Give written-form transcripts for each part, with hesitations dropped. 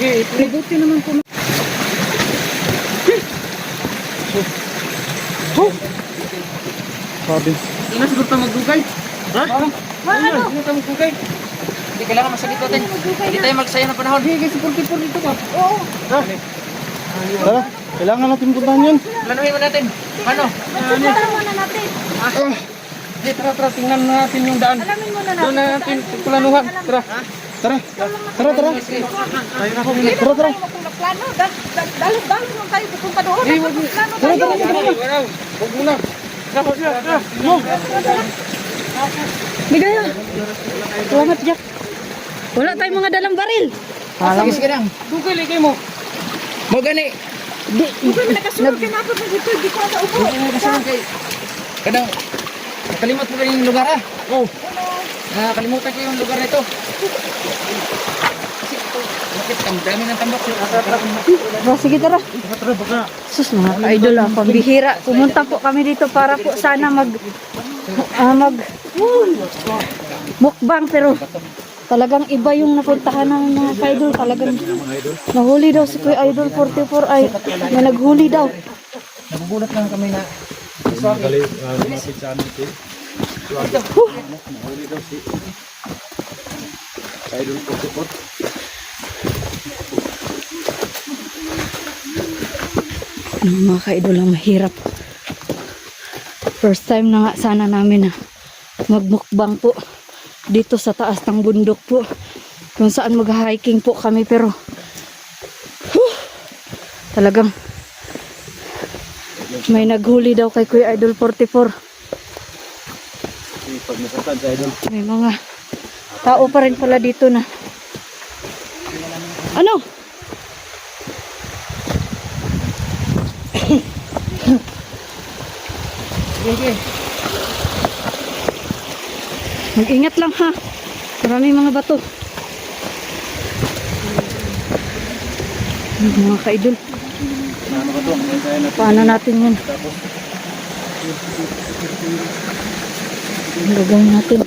Sige, Mabuti naman po. sabi. Ina siguro tayo magdugay. Ha? Ano? Ina tayo magdugay. Hindi kailangan masagit natin. Hindi tayo magsayang ng panahon. Sige, kasi 44 dito ba? Oo. Tara, kailangan natin puntahan yun. Planuhin mo natin. Ano? Susundan muna natin. Sige, tara, tingnan natin yung daan. Alamin muna Doon natin. natin planuhan. Tara. Tara. Tara. Tayo na po. Hindi Tara, tara. naman tayo magplano. Dalo lang tayo pupunta doon. Eh, wag mo. Plano Tara, tayo. tara. Huwag muna. Tara. Mo. Bigaya. Salamat, Jack. Wala tayong mga dalang baril. Sige lang. Dugay, ligay mo. Mo gani. Di. Ikaw may nakasunod ka na ako dito. Di ko sa upo. Kadang nakalimot mo yung lugar ah. Oh. Nakalimutan ko yung lugar na ito. Kasi ito, bakit ang dami ng tambak. Sige, tara. Tara, baka. Sus, mga ka-idol ah, pambihira. Pumunta po kami dito para po sana mag mukbang, pero talagang iba yung napuntahan ng mga ka-idol. Talagang nahuli daw si Kuya Idol 44 ay na naghuli daw. Nagugulat lang kami na Malapit sa amin ito. Mahuli daw si Idol 44. Mga ka-idol ang mahirap. First time na nga sana namin na magmukbang po dito sa taas ng bundok po, kung saan mag-hiking po kami, pero talagang may naghuli daw kay Kuya Idol 44. Pag nasasad sa Idol. May mga tao pa rin pala dito na ano? Mag-ingat lang ha. Maraming mga bato. Mga ka-idol. Ano ba ito? Paano natin yan? Ang gagawin natin.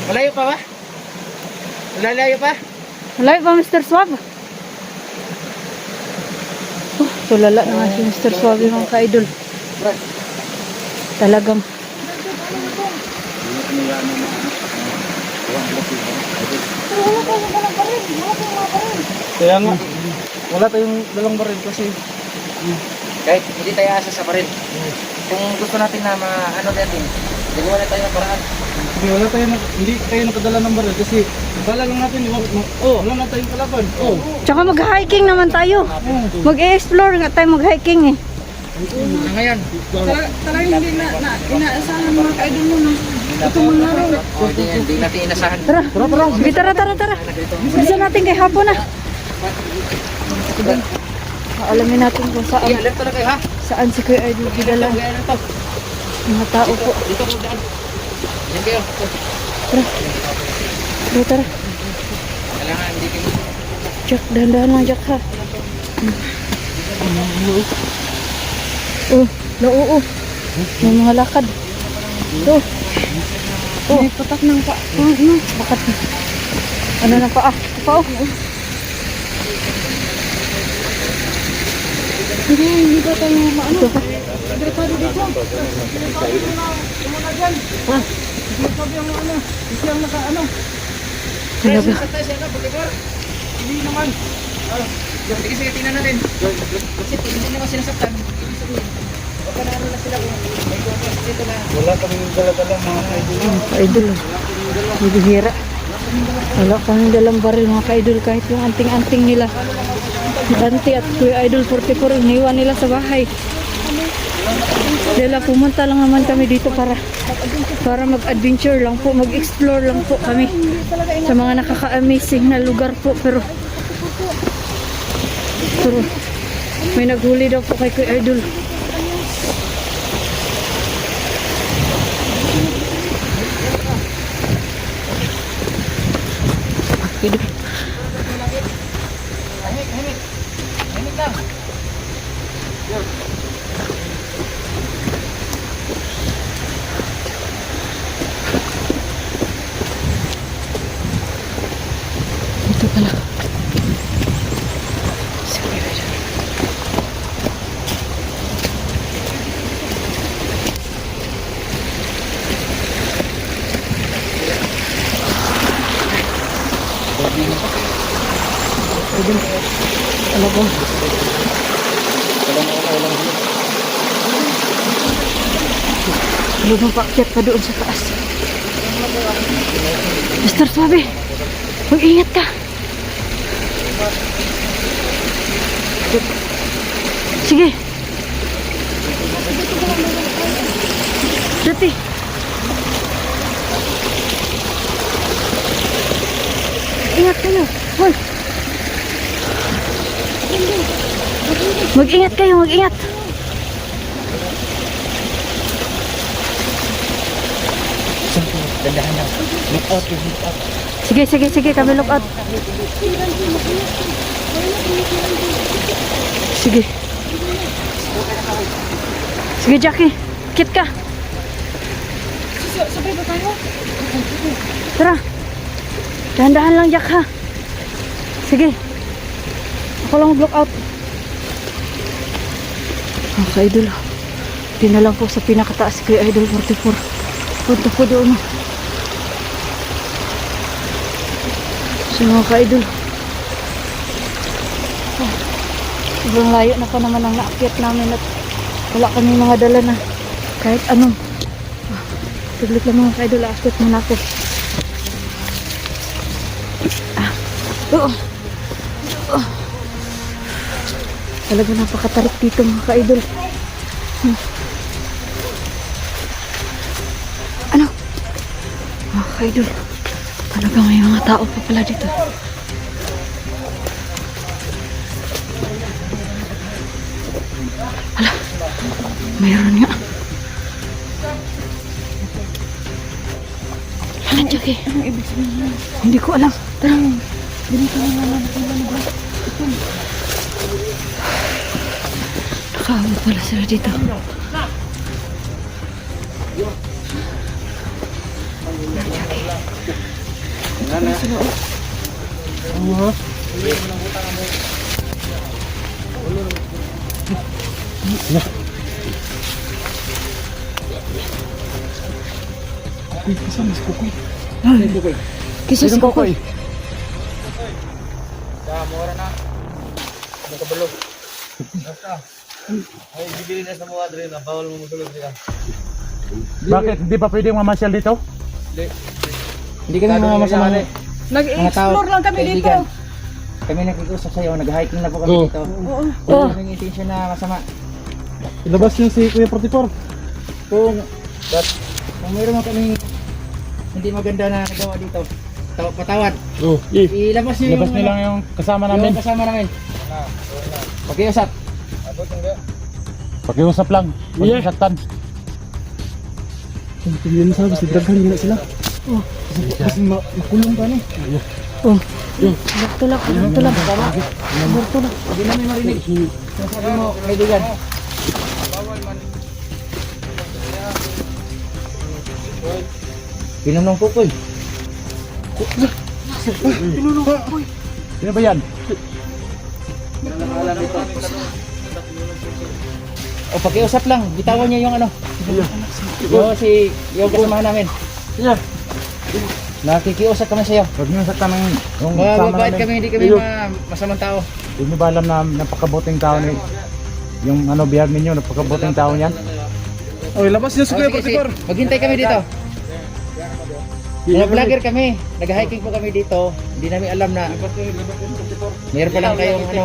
malayo pa ba? Lalayo pa? Malayo pa, Mr. Swab? Tulala na nga si Mr. Swab, mga ka-idol. Talagang Kaya nga, wala tayong dalang baril kasi Kahit hindi tayo asa sa baril. Kung gusto natin na ano natin, gagawa na tayo ng paraan. hindi tayo nakadala ng baril kasi bala lang natin, wala na tayong kalaban. tsaka mag-hiking naman tayo. Mag-explore nga tayo, mag-hiking eh. Na ngayon, Talagang hindi na inaasahan mga ka-idol mo na ito mangyari. hindi natin inasahan. Tara, sige, tara. Bisa natin kay hapon na. Alamin natin kung Alert na kayo ha? saan si Kuya Idol gidala. Gaya na to. Mga tao po. Dito po daan. Yan kayo. Tara. Kailangan hindi kayo. Jack, dahan-dahan lang, Jack ha. Oh, nauo. May mga lakad. Ito. Oh, may patak ng pa. Bakat. Ano na pa? Pa. Hindi ba tayo maano? Delikado dito. Sabi ang ano, siyang naka-ano. Talaga. Hindi naman. Sige, tingnan natin. Kasi pag hindi naman sinasaktan, ibig sabihin, baka na ano na sila kung may gotas dito na. Wala kaming dala-dala mga kaibigan. Idol. Bibihira. Wala kaming dalang baril mga ka-idol, kahit yung anting-anting nila. Dante at Kuya Idol 44 iniwan nila sa bahay. Dahil pumunta lang naman kami dito para mag-adventure lang po, mag-explore lang po kami sa mga nakaka-amazing na lugar po, pero may naghuli daw po kay Kuya Idol. Himik lang. Ito pala. Idol. Alam ko. Belum paket pa doon sa taas. Mister Suabe, mag-ingat ka. Sige. Dati. Ingat kayo. Hoy. Mag-ingat kayo, mag-ingat. Dandahan lang. Look out, look out. Sige, sige, sige, kami look out. Sige. Sige, Jackie. Kit ka. Sabay ba tayo? Tara. Dahan-dahan lang, Jack, ha. Sige. Ako lang mag-look out. Mga ka-idol. Di na lang po sa pinakataas kay Idol 44. Punta po doon. So mga ka-idol. Sobrang layo na pa naman ang naakyat namin at wala kami mga dala na kahit anong. Saglit lang mga ka-idol, aakyat muna ako. Talaga napakatarik dito mga ka-idol. Ano? Mga ka-idol, talaga may mga tao pa pala dito. Hala, mayroon nga. Ano, Jackie? Anong ibig sabihin? Hindi ko alam. Tara. Ganito na naman ako lalabas. Nakaawa pala sila dito. Kisah si Kokoy. Mura na. Ano ka balo? Basta. Ay, bibili na sa mga dre na bawal mo musulog siya. Bakit? Hindi pa pwedeng mamasyal dito? Hindi kami mga masama. Nag-explore lang kami dito. Kami nag-usap sa'yo, nag-hiking na po kami dito. Oo. Kaming intention na masama. Ilabas niyo si Kuya 44. Kung mayroon mo kaming hindi maganda na nagawa dito, patawad. Ilabas niyo Ilabas niyo lang yung kasama namin. yung kasama namin. Pakiusap. Pakiusap lang. Huwag saktan. Tingnan sa kasi daghan nila sila. Kasi makulong pa ni. Oh. Tulak. Tulak. Hindi namin marinig. Sabi mo, kaibigan. Pinunong kukoy. Sino ba yan? O pakiusap lang, bitawan niya yung ano. Yung kasamahan namin. Nakikiusap kami sa'yo. Huwag niyo saktan yung Mga kasama mabait namin. kami, hindi kami masamang tao. Hindi niyo ba alam na napakabuting tao ni yung ano biyag ninyo, napakabuting tao niyan? Oh, labas niyo si Kuya Sige, 44. maghintay kami dito. Mga vlogger kami, nag-hiking po kami dito. Hindi namin alam na meron pa lang kayong ano.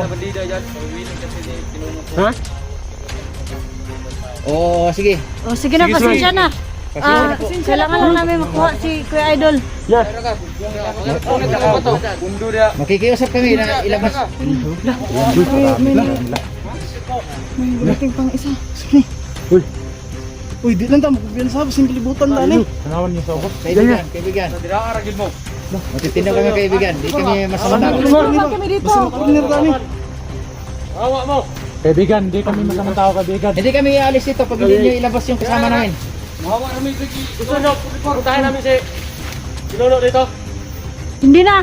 Ha? Oo, sige. Oh, sige na, pasensya na. Pasensya na po. Kailangan lang namin makuha si Kuya Idol. Yes. Makikiusap kami na ilabas. Dating pang isa. Uy, di lang tamo kubiyan sa simple libutan na ni. Tanawan niyo sa ako. Kaibigan. Matitino kami kaibigan. Hindi kami masamang tao. Kami dito. Basta makuliner tani. Kaibigan, hindi kami masamang tao, kaibigan. Hindi kami aalis dito pag hindi nyo ilabas yung kasama namin. Hindi na.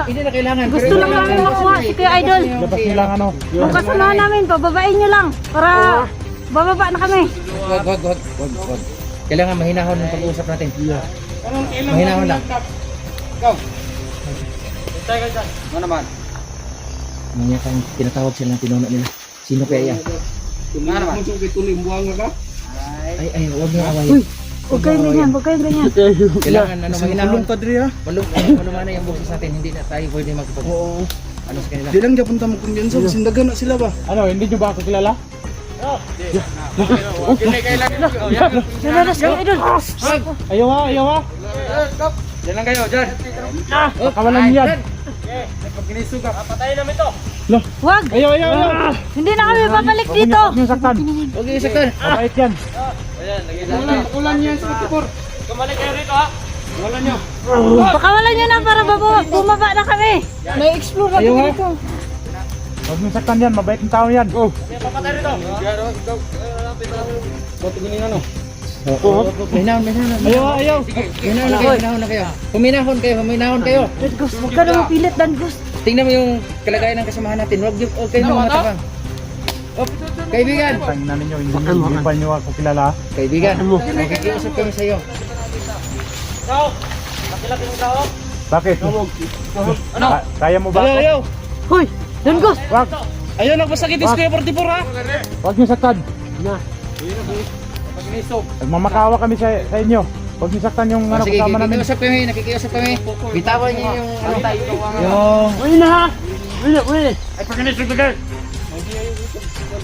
Hindi na kailangan. Gusto lang namin makuha si Kuya Idol. Labas niyo lang ano. Yung kasamahan namin, bababain nyo lang. Para bababa na kami. Wag. Kailangan mahinahon ng pag-uusap natin. Mahinahon lang. Ano naman? Mga kang tinatawag sila ng pinuno nila. Sino kaya yan? Ano naman? Tuloy buwang ka? Ay, huwag niyo awayin. Huwag kayong ganyan, huwag kayong ganyan. Kailangan ano mahinahon. Kulong ka diri ha. Malumana yung boses natin, hindi na tayo pwede magpag Oo. ano sa kanila. Di lang gyapon ta mo kumpiyansa, sindagan na sila ba? Ano, hindi nyo ba ako kilala? Nalalas kayo, idol. Ayaw ha, ayaw ha. Diyan lang kayo, dyan. Pakawalan niyo yan. Huwag. Ayaw, ayaw, ayaw. Hindi na kami babalik dito. Huwag niyo saktan. Huwag yung saktan. Mabait yan. Ulan niya sa tipor. Pakawalan nyo na para bumaba na kami. May explore na Ayaw kami ha. dito. Huwag niyo saktan yan, mabait ng tao yan. Oh. Minahon. Ayaw ha, ayaw. Minahon na kayo. Huminahon kayo. Dangus, huwag ka na mapilit, Dangus. Tingnan mo yung kalagayan ng kasamahan natin. Huwag kayo mamatapang. Oh, kaibigan. Tangin na ninyo, hindi pa niyo ako kilala. Kaibigan, nakikiusap kami sa iyo. Bakit? Ano? Kaya mo ba ako? Ayaw. Hoy, Dangus. Wag. Ayaw nagpasakitis kayo 44 ha. Huwag niyo saktan. Nagmamakawa kami sa inyo. Huwag niyo saktan yung ano Sige, kasama namin. nakikiusap kami. Bitawan niyo yung ano tayo. Uy na ha! Uy! Ay, pagkanis yung tagal!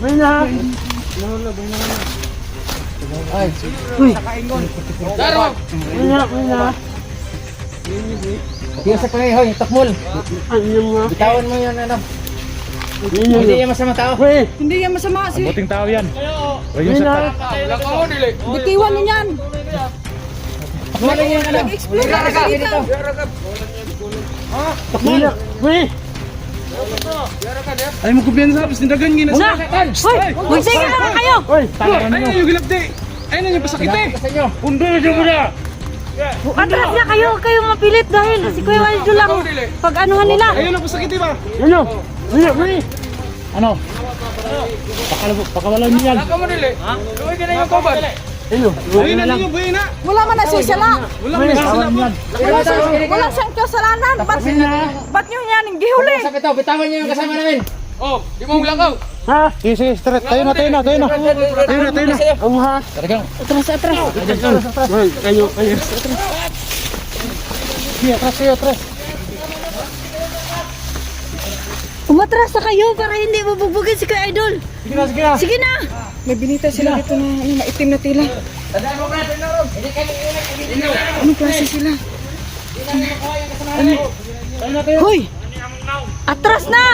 Uy na ha! Ay, Uy, Uy na ha! nakikiusap kami. Hoy, takmul. Bitawan mo yun ano. Hindi yan masama tao. Uy! Hindi yan masama si. Buting tao yan. Huwag niyo saktan. Bitiwan niyo yan. Takmulin niyo yung ano. Explore na kami dito. Uy! Ay mo kumpiyansa, sindagan gina na. sila. Hoy, magsige na lang kayo. Uy! Tangan Ay niyo! yung gilabdi. Ay na yung pasakite. Sa inyo. Undo niyo mo na! Atras na kayo, huwag kayong mapilit dahil si Kuya Idol lang pag-anuhan nila. Ayaw nagpasakite ba? Ano? Uy! Ano? Pakawalan niyo yan. Ayun na ninyo, buhay na. Wala man na siya sala. Wala mo na sila Pakawalan ba? yan. Wala siyang kasalanan. Ba't nyo yan ang gihuli? Sabi ito, bitawan niyo yung kasama namin. Ha? Sige, sige, straight. Tayo na. Tayo na. Oo ha. Talagang. Atras. Kayo. Sige, atras. Umatras na kayo para hindi mabugbugin si Kuya Idol. Sige na. Sige na. May binita sila dito na ano, maitim na tila. Anong klase sila? Hoy! Atras na!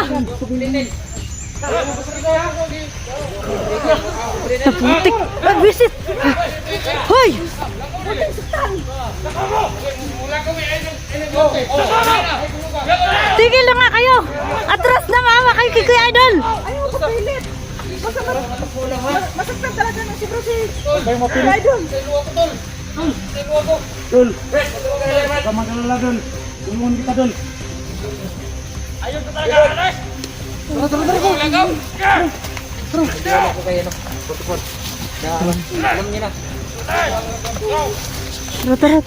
Naputik! Mag-visit! Hoy! Tigil na nga kayo! Atras na mama kayo kay Kuya Idol! Ayaw ko pilit. Masaktan talaga na si Bro si Kayo mapilit. Idol. Dul. Sama ka na dul. Tulungan kita dul. Ako kayo, no? Butupod. Alam niyo na. Tara.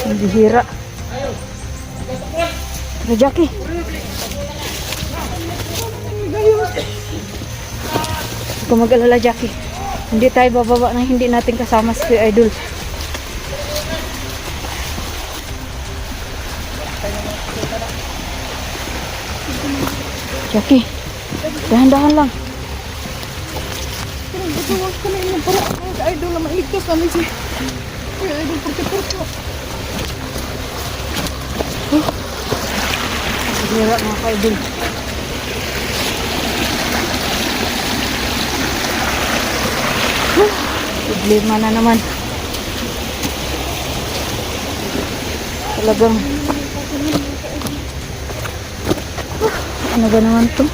Ang bihira. Tara, Jackie. Huwag ka mag-alala, Jackie. Hindi tayo bababa nang hindi natin kasama si Kuya Idol. Jackie, dahan-dahan lang. Tuwag ko na yun. Para ako Idol na mailigtas namin si Kuya Idol 44 ko. Bihira mga ka-idol. Problema na naman. Talagang ano ba naman to?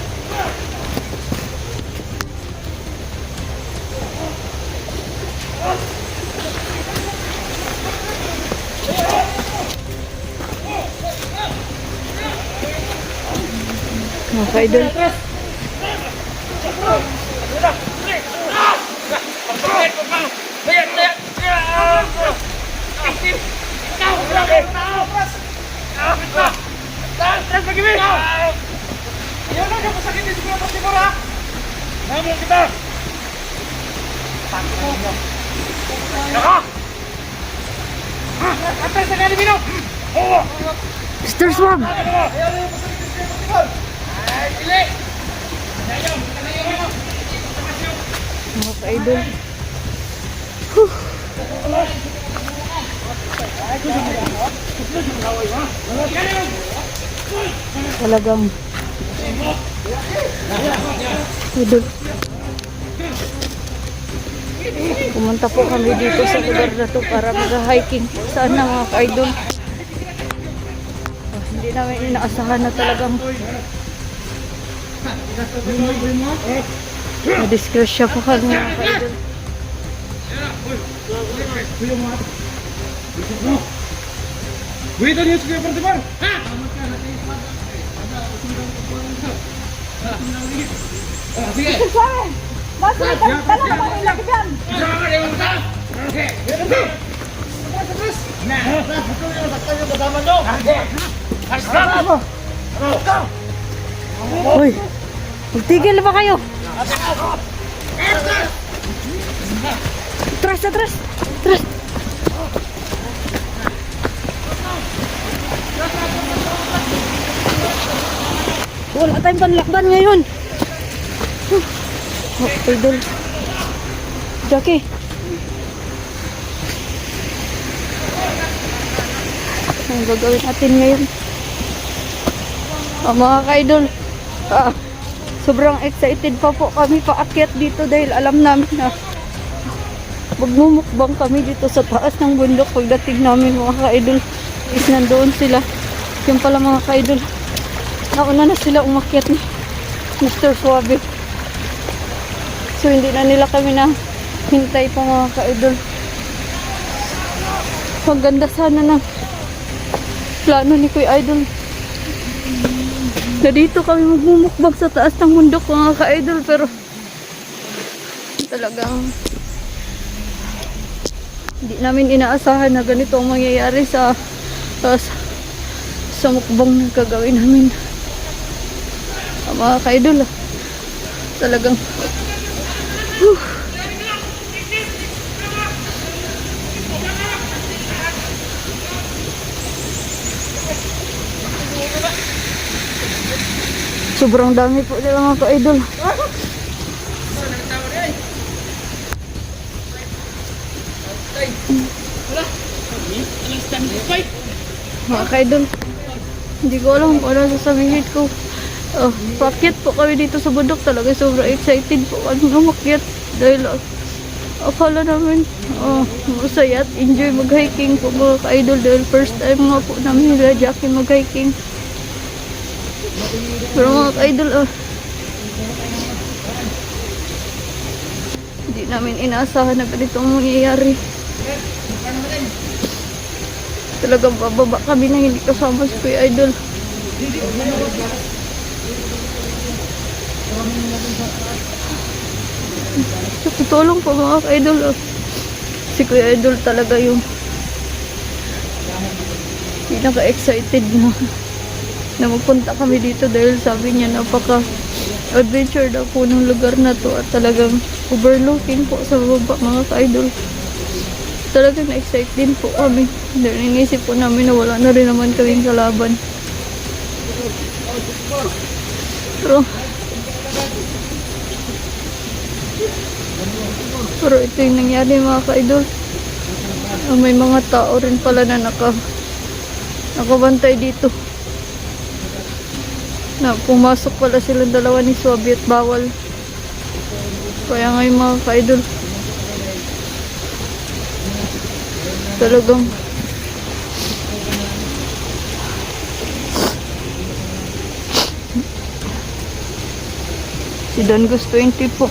Mga ka-idol. lagi, Bin! Ayaw na ka pasakitin si Kuya Pasipor, ha? Namun kita! Naka! Atay sa kani, Bino! Oo! Mr. Swab! Ayaw na yung pasakitin si Kuya Pasipor! Ay, pili! Ayaw! Mga ka-idol. Talagang idol. Pumunta po kami dito sa lugar na to para mag-hiking. Saan na mga ka-idol? Hindi namin inaasahan na talagang na-disgrasya po kami mga ka-idol. Buhitan niyo si Kuya Pasipor! Ha? Sige! Bakit? Tanong mo kung laki dyan. Uy! Magtigil ba kayo? Atras! Atras! Atras! Wala tayong panlakban ngayon. Oh, idol. Jackie. Ang gagawin natin ngayon? Mga ka-idol, sobrang excited pa po kami paakyat dito dahil alam namin na magmumukbang kami dito sa taas ng bundok. Pagdating namin mga ka-idol is nandoon sila. Yung pala mga ka-idol, nauna na sila umakyat ni Mr. Suave. So hindi na nila kami na hintay pa mga ka-idol. Maganda sana ng plano ni Kuya Idol na dito kami magmumukbang sa taas ng bundok mga ka-idol, pero talagang hindi namin inaasahan na ganito ang mangyayari sa mukbang na gagawin namin. Mga ka-idol, talagang sobrang dami po nila mga ka-idol. Mga ka-idol, hindi ko alam kung ano sasabihin ko. Paakyat po kami dito sa bundok. Talaga sobrang excited po kami umakyat dahil akala namin masaya at enjoy mag-hiking po mga ka-idol dahil first time nga po namin nila Jackie mag-hiking. Pero mga ka-idol, hindi namin inaasahan na ganito ang mangyayari. Talagang bababa kami na hindi kasama si Kuya Idol. Tutulong po mga ka-idol. Si Kuya Idol talaga yung pinaka-excited na magpunta kami dito dahil sabi niya napaka-adventure daw po ng lugar na to at talagang overlooking po sa baba mga ka-idol. Talagang na-excite din po kami dahil inisip po namin na wala na rin naman kaming kalaban. Pero ito yung nangyari mga ka-idol. May mga tao rin pala na nakabantay dito. Na pumasok pala silang dalawa ni Suave at bawal. Kaya ngayon mga ka-idol, talagang si Don Gus 20 po